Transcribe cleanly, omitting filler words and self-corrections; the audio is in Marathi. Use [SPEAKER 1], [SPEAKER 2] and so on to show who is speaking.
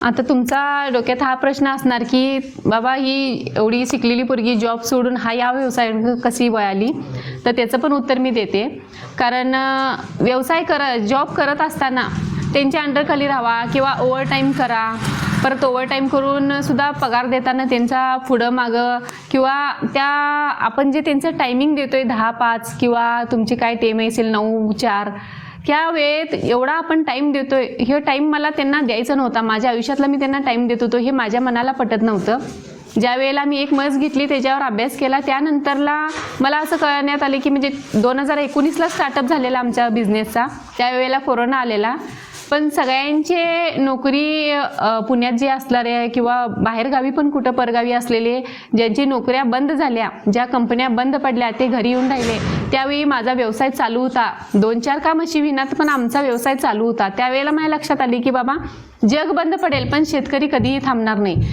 [SPEAKER 1] आता तुमचा डोक्यात हा प्रश्न असणार की बाबा ही एवढी शिकलेली पोरगी जॉब सोडून या व्यवसायात कशी वळाली, तर त्याचं पण उत्तर मी देते. कारण जॉब करत असताना त्यांच्या अंडरखाली राहावा किंवा ओव्हरटाईम करा, परत ओव्हरटाईम करून सुद्धा पगार देताना त्यांचा पुढं मागं किंवा आपण जे त्यांचं टायमिंग देतोय 10-5 किंवा तुमची काय टाईम असेल 9-4, त्या वेळेत एवढा आपण टाईम देतोय, हे टाईम मला त्यांना द्यायचं नव्हता. माझ्या आयुष्यातला मी त्यांना टाईम देत होतो, हे माझ्या मनाला पटत नव्हतं. ज्या वेळेला मी एक मस घेतली, त्याच्यावर अभ्यास केला, त्यानंतरला मला असं कळण्यात आले की म्हणजे 2019ला स्टार्टअप झालेला आमच्या बिझनेसचा. त्यावेळेला कोरोना आलेला. पण सगळ्यांचे नोकरी पुण्यात जे असणारे किंवा बाहेरगावी पण कुठं परगावी असलेले ज्यांची नोकऱ्या बंद झाल्या, ज्या कंपन्या बंद पडल्या, ते घरी येऊन राहिले. त्यावेळी माझा व्यवसाय चालू होता. 2-4 काम अशी विनात पण आमचा व्यवसाय चालू होता. त्यावेळेला माझ्या लक्षात आली की बाबा जग बंद पडेल पण शेतकरी कधीही थांबणार नाही.